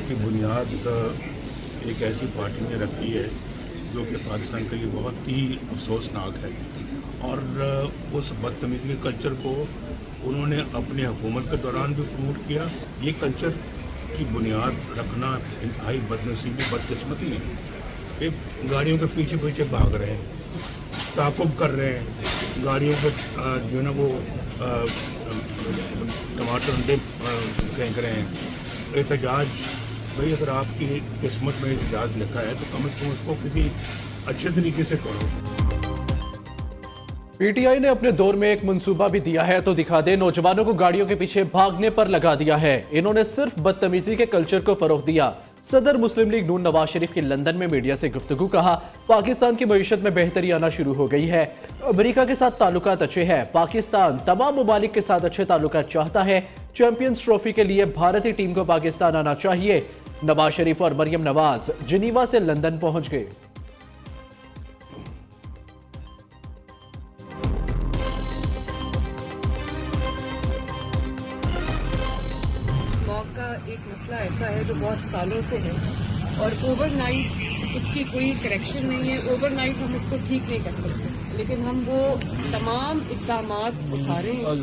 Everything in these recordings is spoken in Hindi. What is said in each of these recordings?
की बुनियाद एक ऐसी पार्टी ने रखी है जो कि पाकिस्तान के लिए बहुत ही अफसोसनाक है। और उस बदतमीज़ी के कल्चर को उन्होंने अपनी हुकूमत के दौरान भी प्रमोट किया। ये कल्चर की बुनियाद रखना इंतहाई बदनसीबी, बदकिस्मती है। ये गाड़ियों के पीछे पीछे भाग रहे हैं, ताक़ुब कर रहे हैं, गाड़ियों पर जो है ना वो टमाटर अंडे फेंक रहे हैं। एहतजाज, भाई अगर आपकी किस्मत में एहतजाज लिखा है तो कम से कम उसको किसी अच्छे तरीके से करो। पीटीआई ने अपने दौर में एक मंसूबा भी दिया है तो दिखा दे। नौजवानों को गाड़ियों के पीछे भागने पर लगा दिया है। इन्होंने सिर्फ बदतमीजी के कल्चर को फरोग दिया। सदर मुस्लिम लीग नून नवाज शरीफ की लंदन में मीडिया से गुफ्तगू, कहा पाकिस्तान की मईशत में बेहतरी आना शुरू हो गई है। अमेरिका के साथ ताल्लुकात अच्छे हैं। पाकिस्तान तमाम ममालिक के साथ अच्छे ताल्लुकात चाहता है। चैंपियंस ट्रॉफी के लिए भारतीय टीम को पाकिस्तान आना चाहिए। नवाज शरीफ और मरियम नवाज जिनीवा से लंदन पहुंच गए। का एक मसला ऐसा है जो बहुत सालों से है और ओवरनाइट उसकी कोई करेक्शन नहीं है। ओवरनाइट हम उसको ठीक नहीं कर सकते, लेकिन हम वो तमाम इक़दामात उठा रहे हैं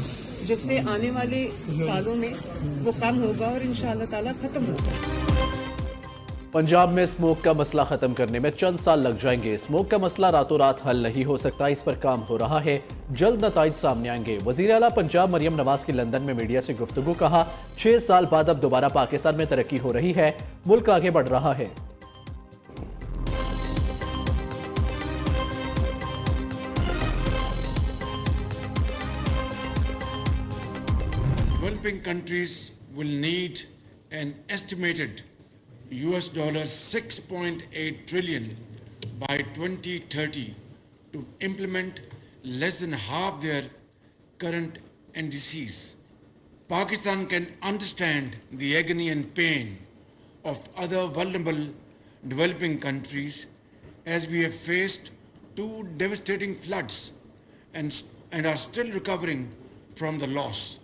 जिससे आने वाले सालों में वो कम होगा और इंशाअल्लाह ताला खत्म होगा। पंजाब में स्मोक का मसला खत्म करने में चंद साल लग जाएंगे। स्मोक का मसला रातों रात हल नहीं हो सकता, इस पर काम हो रहा है। जल्द नताइज सामने आएंगे। वजीर आला पंजाब मरियम नवाज की लंदन में मीडिया से गुफ्तगू, कहा 6 साल बाद अब दोबारा पाकिस्तान में तरक्की हो रही है, मुल्क आगे बढ़ रहा है। Developing countries will need an estimated $6.8 trillion by 2030 to implement less than half their current NDCs. Pakistan can understand the agony and pain of other vulnerable developing countries as we have faced 2 devastating floods and are still recovering from the loss.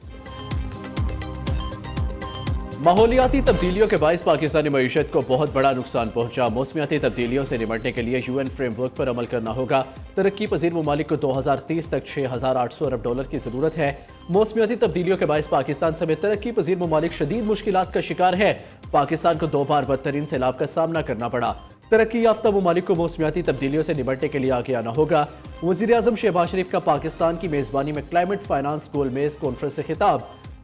माहौलियाती तब्दीलियों के बायस पाकिस्तानी मईशत को बहुत बड़ा नुकसान पहुंचा। मौसमियाती तब्दीलियों से निपटने के लिए यूएन फ्रेमवर्क पर अमल करना होगा। तरक्की पजीर ममालिक को 2030 तक 6,800 अरब डॉलर की जरूरत है। मौसमियाती तब्दीलियों के बायस पाकिस्तान समेत तरक्की पजीर ममालिक शदीद मुश्किलात का शिकार है। पाकिस्तान को 2 बार बदतरीन सैलाब का सामना करना पड़ा। तरक्की याफ्ता ममालिक को मौसमियाती तब्दीलियों से निपटने के लिए आगे आना होगा। वजीर आजम शहबाज शरीफ का पाकिस्तान की मेजबानी में क्लाइमेट फाइनेंस गोलमेज कॉन्फ्रेंस से खिताब।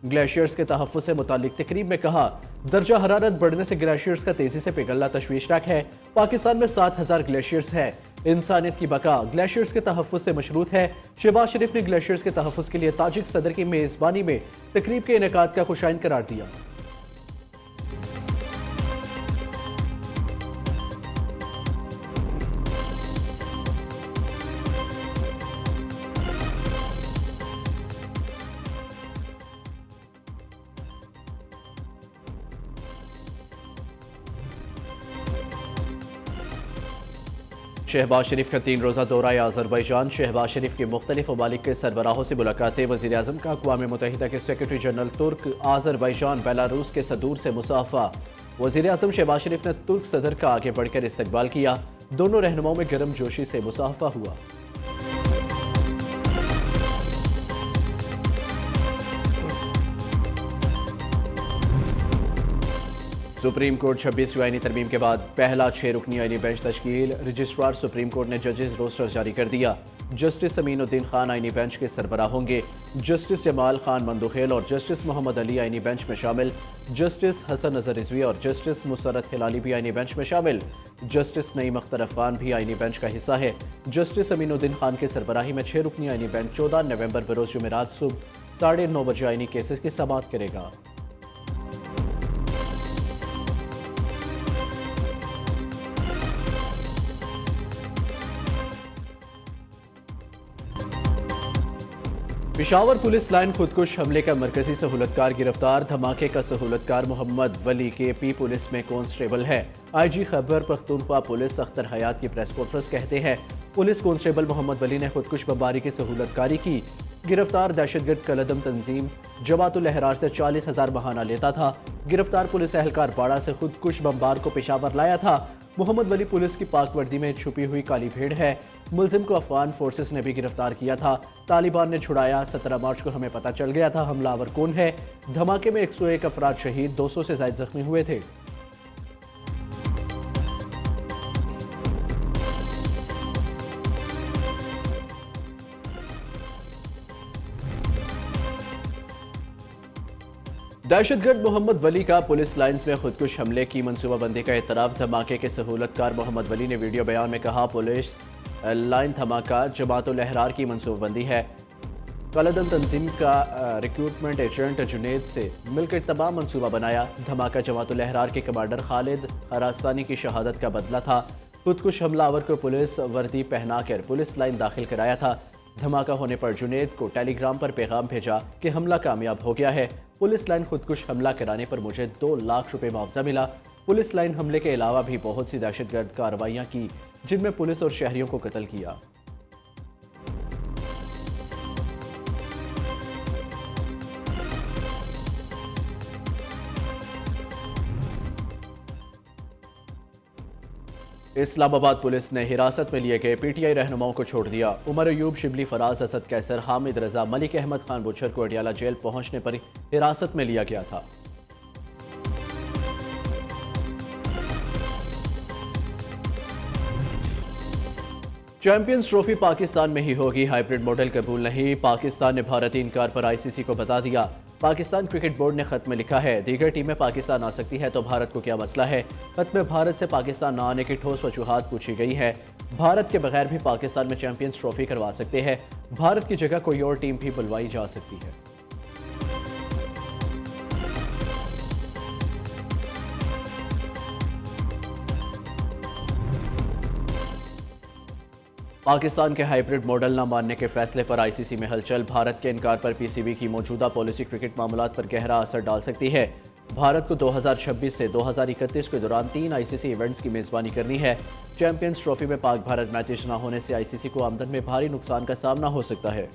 ग्लेशियर्स के तहफ़्फ़ुज़ से मुतालिक तकरीब में कहा दर्जा हरारत बढ़ने से ग्लेशियर्स का तेजी से पिघलना तशवीशनाक है। पाकिस्तान में 7,000 ग्लेशियर्स है। इंसानियत की बका ग्लेशियर्स के तहफ़्फ़ुज़ से मशरूत है। शहबाज शरीफ ने ग्लेशियर्स के तहफ़्फ़ुज़ के लिए ताजिक सदर की मेज़बानी में तकरीब के इनेकाद का खुशाइन करार दिया। शहबाज शरीफ का 3 रोज़ा दौरा आज़रबाईजान। शहबाज शरीफ की मुख्तलिफ ममालिक के सरबराहों से मुलाकातें। वज़ीर आज़म का अक़वाम मुत्तहिदा के सेक्रेटरी जनरल तुर्क आज़रबाईजान बेलारूस के सदूर से मुसाफ़ा। वज़ीर आज़म शहबाज शरीफ ने तुर्क सदर का आगे बढ़कर इस्तकबाल किया। दोनों रहनुमाओं में गर्म जोशी से मुसाफ़ा हुआ। सुप्रीम कोर्ट 26वीं आईनी तरमीम के बाद पहला 6 रुकनी आईनी बेंच तश्कील। रजिस्ट्रार सुप्रीम कोर्ट ने जजेस रोस्टर जारी कर दिया। जस्टिस अमीनुद्दीन खान आईनी बेंच के सरबराह होंगे। जस्टिस जमाल खान मंदुखेल और जस्टिस मोहम्मद अली आईनी बेंच में शामिल। जस्टिस हसन नजर रिजवी और जस्टिस मुसरत हिलाली भी आईनी बेंच में शामिल। जस्टिस नईम अख्तर अफगान भी आईनी बेंच का हिस्सा है। जस्टिस अमीनुद्दीन खान के सरबराही में 6 रुकनी आईनी बेंच 14 नवंबर बरोज जुमेरात सुबह 9:30 बजे आईनी केसेस की समाअत करेगा। पेशावर पुलिस लाइन खुदकुश हमले का मरकजी सहूलतकार गिरफ्तार। धमाके का सहूलतकार मोहम्मद वली KP पुलिस में कांस्टेबल है। IG खैबर पख्तूनख्वा पुलिस अख्तर हयात की प्रेस कॉन्फ्रेंस कहते हैं पुलिस कांस्टेबल मोहम्मद वली ने खुदकुश बमबारी की सहूलतकारी की। गिरफ्तार दहशतगर्द कलदम तंजीम जमातुल लहरार से 40,000 महाना लेता था। गिरफ्तार पुलिस एहलकार बाड़ा से खुदकुश बमबार को पेशावर लाया था। मोहम्मद वली पुलिस की पाक वर्दी में छुपी हुई काली भेड़ है। मुलजिम को अफगान फोर्सेस ने भी गिरफ्तार किया था। तालिबान ने छुड़ाया। 17 मार्च को हमें पता चल गया था हमलावर कौन है। धमाके में 101 अफराद शहीद, 200 से ज्यादा जख्मी हुए थे। दहशतगर्द मोहम्मद वली का पुलिस लाइंस में खुदकुश हमले की मंसूबाबंदी का एतराफ। धमाके के सहूलतकार मोहम्मद वली ने वीडियो बयान में कहा, पुलिस लाइन धमाका जमातुल लहरार की मंसूबाबंदी है। कलदम तंजीम का रिक्रूटमेंट एजेंट जुनेद से मिलकर तमाम मंसूबा बनाया। धमाका जमातुल लहरार के कमांडर खालिद खरासानी की शहादत का बदला था। खुदकुश हमलावर को पुलिस वर्दी पहनाकर पुलिस लाइन दाखिल कराया था। धमाका होने पर जुनेद को टेलीग्राम पर पैगाम भेजा कि हमला कामयाब हो गया है। पुलिस लाइन खुदकुश हमला कराने पर मुझे 2 लाख रुपए मुआवजा मिला। पुलिस लाइन हमले के अलावा भी बहुत सी दहशतगर्द कार्रवाइयां की, जिनमें पुलिस और शहरियों को कत्ल किया। इस्लामाबाद पुलिस ने हिरासत में लिए गए पीटीआई रहनुमाओं को छोड़ दिया। उमर अयूब, शिबली, फराज, असद कैसर, हामिद रजा, मलिक अहमद खान बुचर को अडियाला जेल पहुंचने पर हिरासत में लिया गया था। चैंपियंस ट्रॉफी पाकिस्तान में ही होगी, हाइब्रिड मॉडल कबूल नहीं। पाकिस्तान ने भारतीय इनकार पर आईसीसी को बता दिया। पाकिस्तान क्रिकेट बोर्ड ने खत में लिखा है, दीगर टीमें पाकिस्तान आ सकती है तो भारत को क्या मसला है। खत में भारत से पाकिस्तान न आने की ठोस वजूहात पूछी गई है। भारत के बगैर भी पाकिस्तान में चैंपियंस ट्रॉफी करवा सकते हैं। भारत की जगह कोई और टीम भी बुलवाई जा सकती है। पाकिस्तान के हाइब्रिड मॉडल न मानने के फैसले पर आईसीसी में हलचल। भारत के इनकार पर पीसीबी की मौजूदा पॉलिसी क्रिकेट मामलात पर गहरा असर डाल सकती है। भारत को 2026 से 2031 के दौरान 3 आईसीसी इवेंट्स की मेजबानी करनी है। चैंपियंस ट्रॉफी में पाक भारत मैचेस न होने से आईसीसी को आमदन में भारी नुकसान का सामना हो सकता है।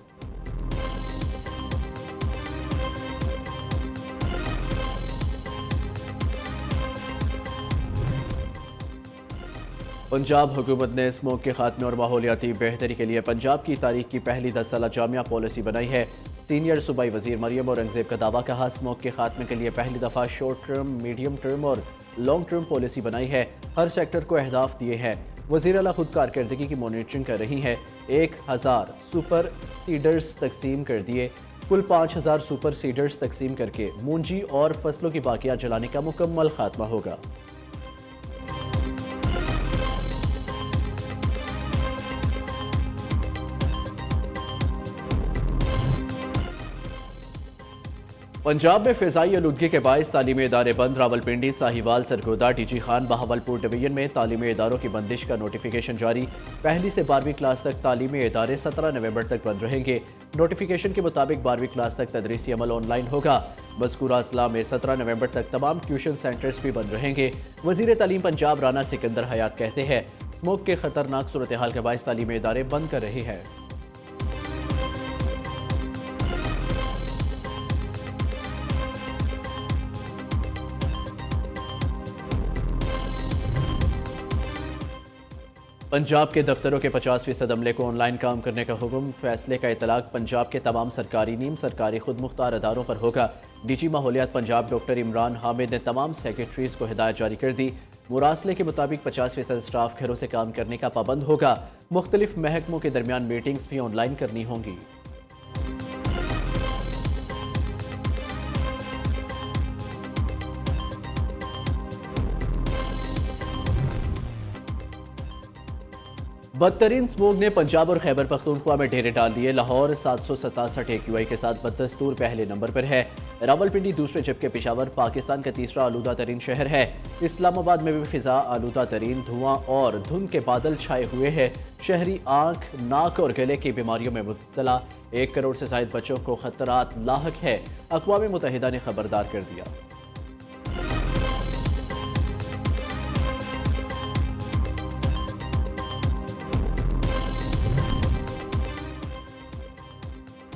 पंजाब हुकूमत ने स्मोक के खात्मे और माहौलियाती बेहतरी के लिए पंजाब की तारीख की पहली 10 साला जामिया पॉलिसी बनाई है। सीनियर सूबाई वजीर मरियम औरंगजेब का दावा, कहा स्मोक के खात्मे के लिए पहली दफ़ा शॉर्ट टर्म, मीडियम टर्म और लॉन्ग टर्म पॉलिसी बनाई है। हर सेक्टर को अहदाफ दिए हैं। वज़ीर आला खुद कारकर्दगी की मॉनिटरिंग कर रही है। 1000 सुपर सीडर्स तकसीम कर दिए। कुल 5000 सुपर सीडर्स तकसीम करके मूंजी और फसलों की बाकियात जलाने का मुकम्मल खात्मा होगा। पंजाब में फ़िज़ाई आलूदगी के बायस तालीमी इदारे बंद। रावलपिंडी, साहिवाल, सरगोदा, डीजी खान, बहावलपुर डिवीजन में तालीमी इदारों की बंदिश का नोटिफिकेशन जारी। पहली से 12वीं क्लास तक तालीमी इदारे 17 नवंबर तक बंद रहेंगे। नोटिफिकेशन के मुताबिक 12वीं क्लास तक तदरीसी अमल ऑनलाइन होगा। मज़कूरा अजला में 17 नवंबर तक तमाम ट्यूशन सेंटर्स भी बंद रहेंगे। वज़ीर तालीम पंजाब राना सिकंदर हयात कहते हैं, स्मोक के खतरनाक सूरत हाल के बायस तालीमी इदारे बंद कर रहे हैं। पंजाब के दफ्तरों के 50% अमले को ऑनलाइन काम करने का हुक्म। फैसले का इतलाक पंजाब के तमाम सरकारी, नीम सरकारी, खुद मुख्तार अदारों पर होगा। डीजी माहौलियात पंजाब डॉक्टर इमरान हामिद ने तमाम सेक्रेटरीज को हिदायत जारी कर दी। मुरासले के मुताबिक 50% स्टाफ घरों से काम करने का पाबंद होगा। मुख्तलिफ महकमों के दरमियान मीटिंग्स भी ऑनलाइन करनी होंगी। बदतरीन स्मोक ने पंजाब और खैबर पख्तूनख्वा में ढेरे डाल दिए। लाहौर 767 AQI के साथ बदस्तूर पहले नंबर पर है। रावलपिंडी दूसरे, जबकि पेशावर पाकिस्तान का तीसरा आलूदा तरीन शहर है। इस्लामाबाद में भी फिजा आलूदा तरीन, धुआं और धुंध के बादल छाए हुए हैं। शहरी आंख, नाक और गले की बीमारियों में मुब्तला। 1 करोड़ से ज्यादा बच्चों को खतरात लाहक है। अक़वाम मुत्तहिदा ने खबरदार कर दिया।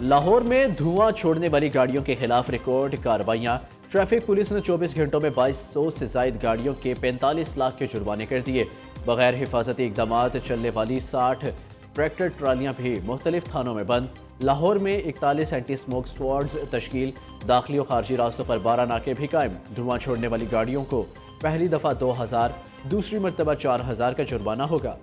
लाहौर में धुआं छोड़ने वाली गाड़ियों के खिलाफ रिकॉर्ड कार्रवाइयां। ट्रैफिक पुलिस ने 24 घंटों में 2200 से जायद गाड़ियों के 45 लाख के जुर्माने कर दिए। बगैर हिफाजती इकदाम चलने वाली 60 ट्रैक्टर ट्रालियां भी मुख्तलिफ थानों में बंद। लाहौर में 41 एंटी स्मोक स्क्वाड्स तश्कील। दाखिली और खारजी रास्तों पर 12 नाके भी कायम। धुआं छोड़ने वाली गाड़ियों को पहली दफ़ा 2000, दूसरी मरतबा 4000 का जुर्माना होगा।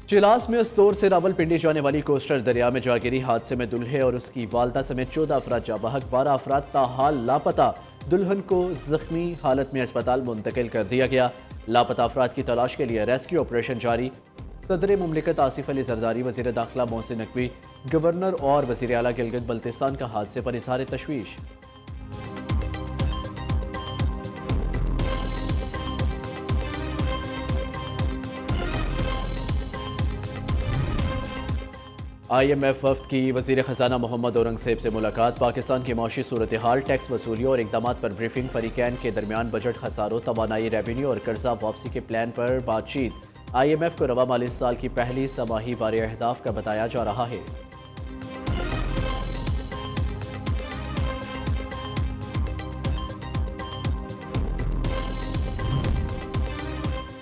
चिलास में अस्तोर से रावलपिंडी जाने वाली कोस्टर दरिया में जा गिरी। हादसे में दुल्हे और उसकी वालदा समेत 14 अफराद जा बहक, 12 अफराद ताहाल लापता। दुल्हन को जख्मी हालत में अस्पताल मुंतकिल कर दिया गया। लापता अफराद की तलाश के लिए रेस्क्यू ऑपरेशन जारी। सदर मुमलिकत आसिफ अली जरदारी, वजीर दाखिला मोहसिन नकवी, गवर्नर और वजीर आला गिलगित बल्तिस्तान का हादसे पर इजहार तशवीश। IMF वफ्द की वजीर खजाना मोहम्मद औरंगजेब से मुलाकात। पाकिस्तान की माशी सूरत हाल, टैक्स वसूली और इकदाम पर ब्रीफिंग। फरीकैन के दरमियान बजट खसारों, तवानाई, रेवेन्यू और कर्जा वापसी के प्लान पर बातचीत। IMF को रवा माली साल की पहली समाही बारे अहदाफ का बताया जा रहा है।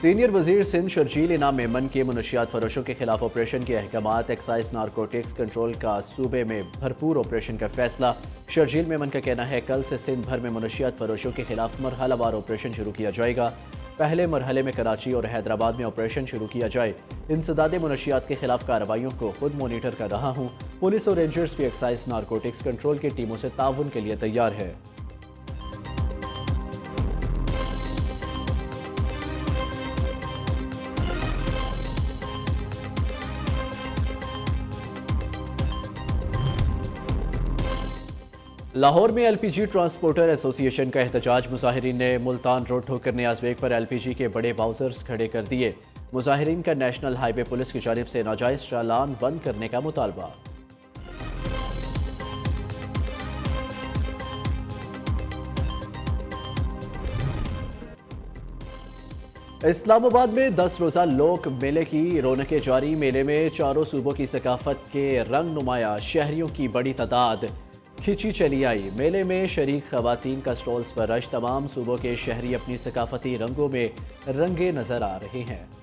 सीनियर वजीर सिंध शर्जील इनाम मेमन के मुनशियात फरोशों के खिलाफ ऑपरेशन के अहकामात। एक्साइज नारकोटिक्स कंट्रोल का सूबे में भरपूर ऑपरेशन का फैसला। शर्जील मेमन का कहना है कल से सिंध भर में मुनशियात फरोशों के खिलाफ मरहलावार ऑपरेशन शुरू किया जाएगा। पहले मरहले में कराची और हैदराबाद में ऑपरेशन शुरू किया जाए। इंसदाद मुनशियात के खिलाफ कार्रवाइयों को खुद मोनीटर कर रहा हूँ। पुलिस और रेंजर्स भी एक्साइज नारकोटिक्स कंट्रोल की टीमों से ताउन के लिए तैयार है। लाहौर में LPG ट्रांसपोर्टर एसोसिएशन का एहतजाज। मुजाहिरीन ने मुल्तान रोड ठोकर नियाज बेग पर LPG के बड़े बाउजर्स खड़े कर दिए। मुजाहिरीन का नेशनल हाईवे पुलिस की जानिब से नाजायज चालान बंद करने का मुतालबा। इस्लामाबाद में 10 रोज़ा लोक मेले की रौनकें जारी। मेले में चारों सूबों की सकाफत के रंग नुमाया, शहरियों की बड़ी तादाद खिंची चली आई। मेले में शरीक खवातीन का स्टॉल्स पर रश। तमाम सूबों के शहरी अपनी सकाफती रंगों में रंगे नजर आ रहे हैं।